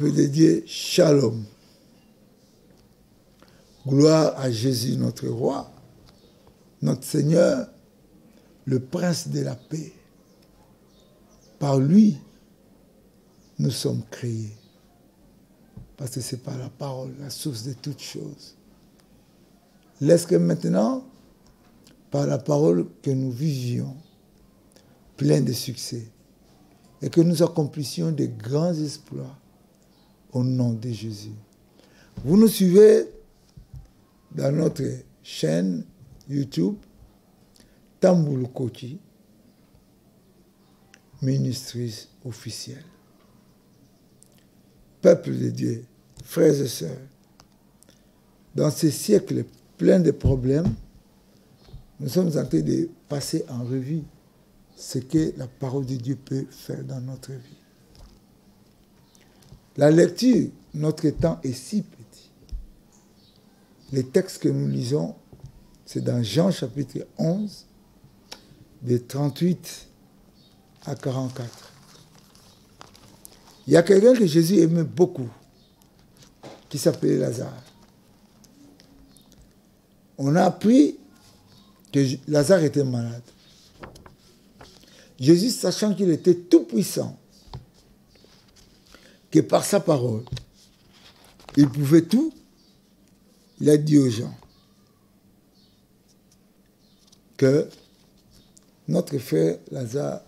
Peuple de Dieu, Shalom. Gloire à Jésus, notre roi, notre Seigneur, le prince de la paix. Par lui, nous sommes créés. Parce que c'est par la parole, la source de toutes choses. Laisse que maintenant, par la parole, que nous vivions plein de succès et que nous accomplissions de grands exploits au nom de Jésus. Vous nous suivez dans notre chaîne YouTube Tamboulou Koki, ministries officielle. Peuple de Dieu, frères et sœurs, dans ce siècle plein de problèmes, nous sommes en train de passer en revue ce que la parole de Dieu peut faire dans notre vie. La lecture, notre temps est si petit. Les textes que nous lisons, c'est dans Jean chapitre 11, de 38 à 44. Il y a quelqu'un que Jésus aimait beaucoup, qui s'appelait Lazare. On a appris que Lazare était malade. Jésus, sachant qu'il était tout puissant, que par sa parole, il pouvait tout, il a dit aux gens que notre frère Lazare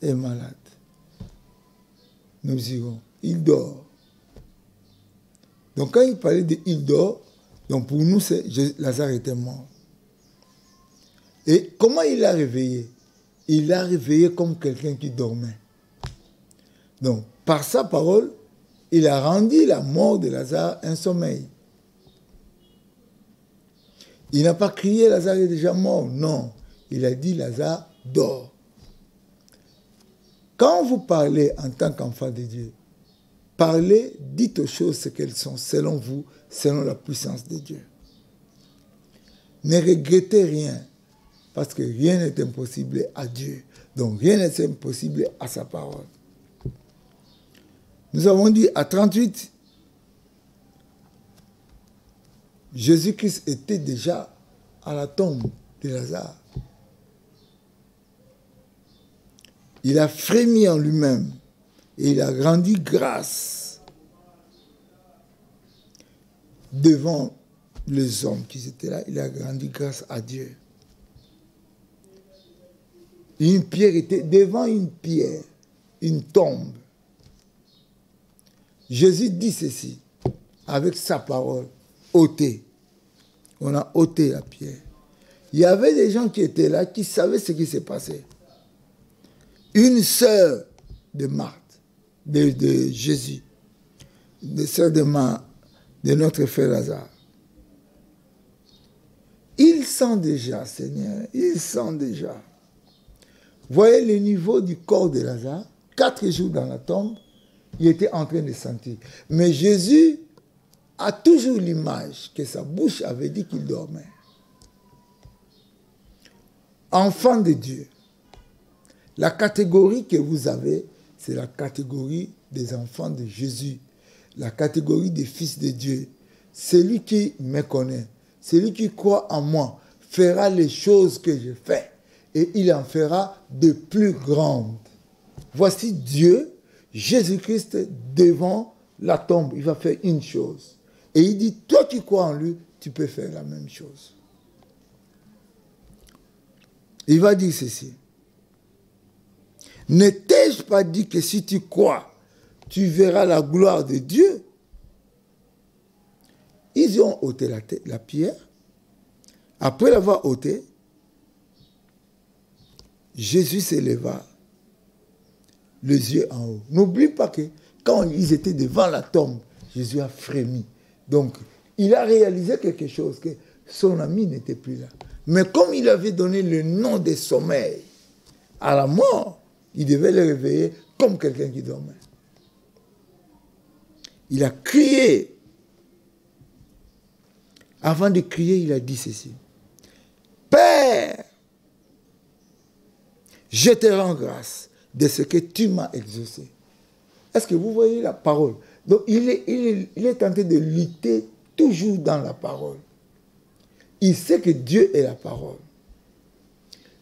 est malade. Nous irons. Il dort. Donc quand il parlait de il dort, donc pour nous, Lazare était mort. Et comment il l'a réveillé? Il l'a réveillé comme quelqu'un qui dormait. Donc, par sa parole, il a rendu la mort de Lazare un sommeil. Il n'a pas crié Lazare est déjà mort. Non. Il a dit Lazare dort. Quand vous parlez en tant qu'enfant de Dieu, parlez, dites aux choses ce qu'elles sont, selon vous, selon la puissance de Dieu. Ne regrettez rien, parce que rien n'est impossible à Dieu. Donc rien n'est impossible à sa parole. Nous avons dit à 38, Jésus-Christ était déjà à la tombe de Lazare. Il a frémi en lui-même et il a rendu grâce devant les hommes qui étaient là. Il a rendu grâce à Dieu. Une pierre était devant une pierre, une tombe. Jésus dit ceci, avec sa parole, ôtez. On a ôté la pierre. Il y avait des gens qui étaient là, qui savaient ce qui s'est passé. Une sœur de Marthe, de Jésus, une sœur de Marthe, de notre frère Lazare. Il sent déjà, Seigneur, il sent déjà. Voyez le niveau du corps de Lazare, 4 jours dans la tombe, il était en train de sentir. Mais Jésus a toujours l'image que sa bouche avait dit qu'il dormait. Enfant de Dieu, la catégorie que vous avez, c'est la catégorie des enfants de Jésus, la catégorie des fils de Dieu. Celui qui me connaît, celui qui croit en moi, fera les choses que je fais. Et il en fera de plus grandes. Voici Dieu, Jésus-Christ, devant la tombe. Il va faire une chose. Et il dit, toi qui crois en lui, tu peux faire la même chose. Il va dire ceci. Ne t'ai-je pas dit que si tu crois, tu verras la gloire de Dieu? Ils ont ôté la pierre. Après l'avoir ôtée, Jésus s'éleva, les yeux en haut. N'oublie pas que quand ils étaient devant la tombe, Jésus a frémi. Donc, il a réalisé quelque chose, que son ami n'était plus là. Mais comme il avait donné le nom de sommeil à la mort, il devait le réveiller comme quelqu'un qui dormait. Il a crié. Avant de crier, il a dit ceci. Père, je te rends grâce de ce que tu m'as exaucé. Est-ce que vous voyez la parole? Donc il est en train de lutter toujours dans la parole. Il sait que Dieu est la parole.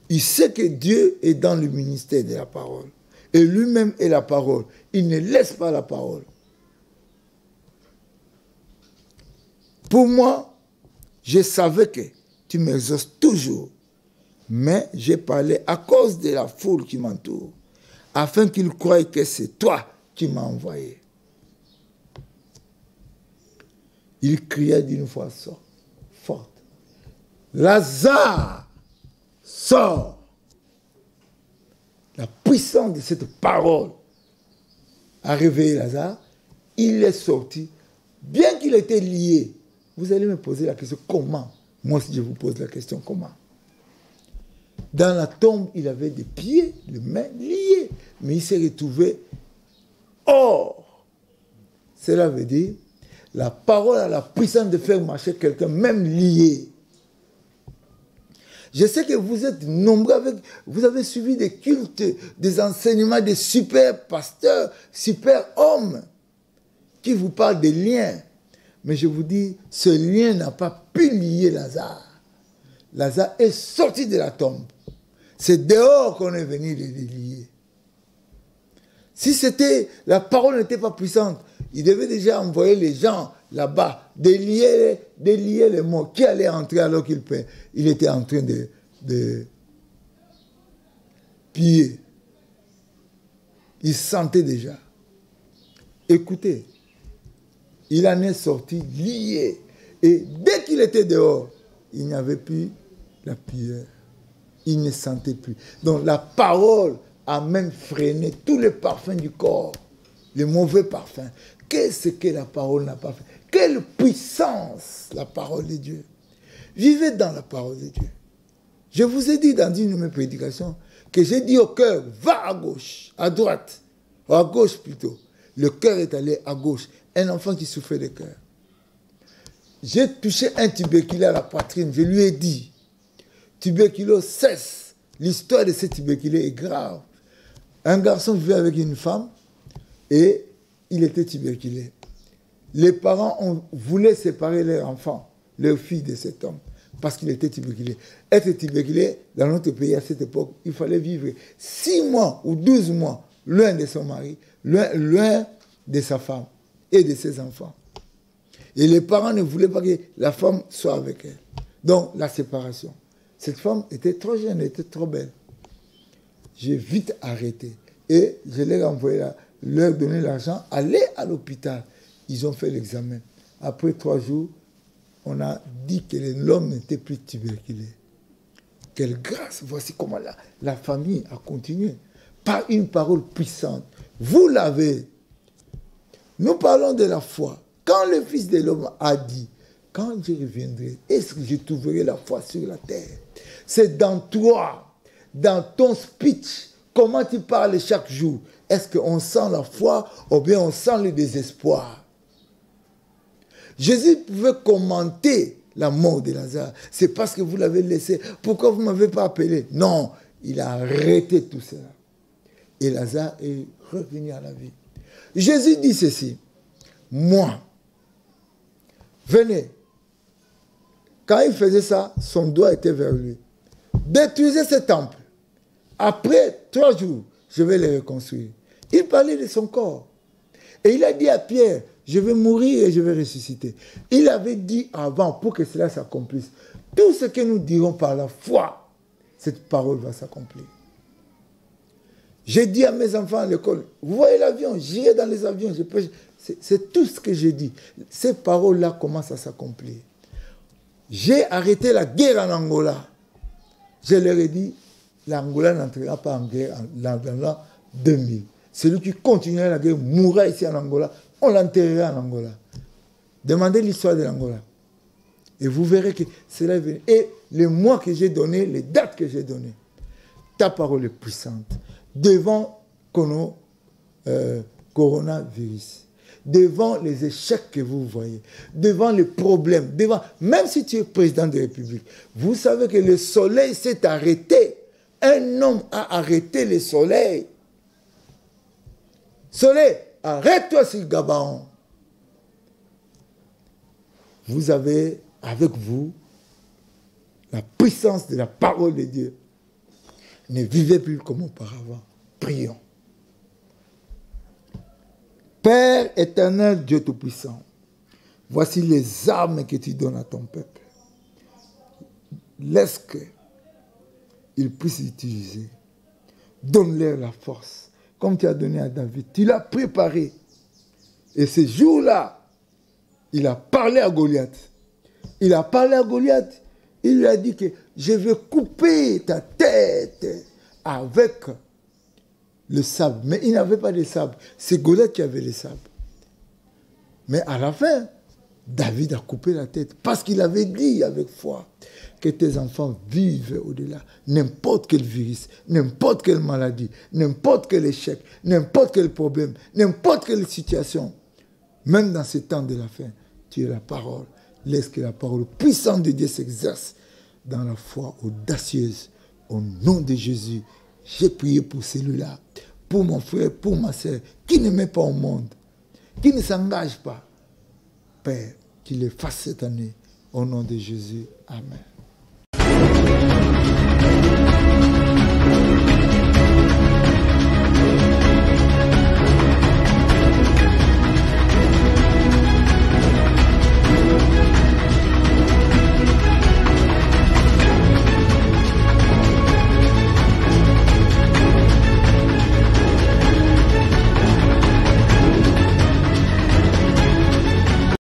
Il sait que Dieu est dans le ministère de la parole. Et lui-même est la parole. Il ne laisse pas la parole. Pour moi, je savais que tu m'exauces toujours. Mais j'ai parlé à cause de la foule qui m'entoure, afin qu'ils croient que c'est toi qui m'as envoyé. Il criait d'une voix forte. Lazare, sors. La puissance de cette parole a réveillé Lazare. Il est sorti, bien qu'il était lié. Vous allez me poser la question, comment? Moi aussi, je vous pose la question, comment? Dans la tombe, il avait des pieds, des mains liés, mais il s'est retrouvé hors. Cela veut dire, la parole a la puissance de faire marcher quelqu'un, même lié. Je sais que vous êtes nombreux, vous avez suivi des cultes, des enseignements, des super pasteurs, super hommes, qui vous parlent des liens. Mais je vous dis, ce lien n'a pas pu lier Lazare. Lazare est sorti de la tombe. C'est dehors qu'on est venu les lier. Si la parole n'était pas puissante, il devait déjà envoyer les gens là-bas, délier les morts. Qui allait entrer alors qu'il était en train de piller? Il sentait déjà. Écoutez, il en est sorti lié. Et dès qu'il était dehors, il n'y avait plus la prière. Il ne sentait plus. Donc la parole a même freiné tous les parfums du corps, les mauvais parfums. Qu'est-ce que la parole n'a pas fait? Quelle puissance la parole de Dieu. Vivez dans la parole de Dieu. Je vous ai dit dans une de mes prédications que j'ai dit au cœur, va à gauche, à droite, ou à gauche plutôt. Le cœur est allé à gauche. Un enfant qui souffrait de cœur. J'ai touché un tuberculeux à la poitrine. Je lui ai dit, tuberculose cesse. L'histoire de ce tuberculeux est grave. Un garçon vivait avec une femme et il était tuberculeux. Les parents voulaient séparer leur enfant, leur fille de cet homme, parce qu'il était tuberculeux. Être tuberculeux, dans notre pays à cette époque, il fallait vivre 6 mois ou 12 mois, loin de son mari, loin de sa femme et de ses enfants. Et les parents ne voulaient pas que la femme soit avec elle. Donc, la séparation. Cette femme était trop jeune, elle était trop belle. J'ai vite arrêté. Et je leur ai envoyé, leur donné l'argent, aller à l'hôpital. Ils ont fait l'examen. Après 3 jours, on a dit que l'homme n'était plus tuberculeux. Quelle grâce! Voici comment la famille a continué. Par une parole puissante. Vous l'avez. Nous parlons de la foi. Quand le Fils de l'homme a dit, quand je reviendrai, est-ce que je trouverai la foi sur la terre? C'est dans toi, dans ton speech, comment tu parles chaque jour. Est-ce qu'on sent la foi ou bien on sent le désespoir? Jésus pouvait commenter la mort de Lazare. C'est parce que vous l'avez laissé. Pourquoi vous ne m'avez pas appelé? Non, il a arrêté tout cela. Et Lazare est revenu à la vie. Jésus dit ceci, moi, venez. Quand il faisait ça, son doigt était vers lui. Détruisez ce temple. Après 3 jours, je vais le reconstruire. Il parlait de son corps. Et il a dit à Pierre, je vais mourir et je vais ressusciter. Il avait dit avant, pour que cela s'accomplisse, tout ce que nous dirons par la foi, cette parole va s'accomplir. J'ai dit à mes enfants à l'école, vous voyez l'avion, j'irai dans les avions, je prêche. C'est tout ce que j'ai dit. Ces paroles-là commencent à s'accomplir. J'ai arrêté la guerre en Angola. Je leur ai dit, l'Angola n'entrera pas en guerre en l'an 2000. Celui qui continuera la guerre mourra ici en Angola. On l'enterrera en Angola. Demandez l'histoire de l'Angola. Et vous verrez que cela est venu. Et les mois que j'ai donnés, les dates que j'ai données, ta parole est puissante. Devant coronavirus, devant les échecs que vous voyez, devant les problèmes, même si tu es président de la République, vous savez que le soleil s'est arrêté. Un homme a arrêté le soleil. Soleil, arrête-toi sur Gabaon. vous avez avec vous la puissance de la parole de Dieu. Ne vivez plus comme auparavant. Prions. Père éternel, Dieu Tout-Puissant, voici les armes que tu donnes à ton peuple. Laisse qu'ils puissent l'utiliser. Donne-leur la force. Comme tu as donné à David. Tu l'as préparé. Et ce jour-là, il a parlé à Goliath. Il a parlé à Goliath. Il lui a dit que je vais couper ta tête avec le sable. Mais il n'avait pas de sable. C'est Goliath qui avait le sable. Mais à la fin, David a coupé la tête. Parce qu'il avait dit avec foi que tes enfants vivent au-delà. N'importe quel virus, n'importe quelle maladie, n'importe quel échec, n'importe quel problème, n'importe quelle situation. Même dans ces temps de la fin, tu es la parole. Laisse que la parole puissante de Dieu s'exerce dans la foi audacieuse. Au nom de Jésus, j'ai prié pour celui-là, pour mon frère, pour ma soeur, qui ne met pas au monde, qui ne s'engage pas. Père, qu'il le fasse cette année. Au nom de Jésus. Amen.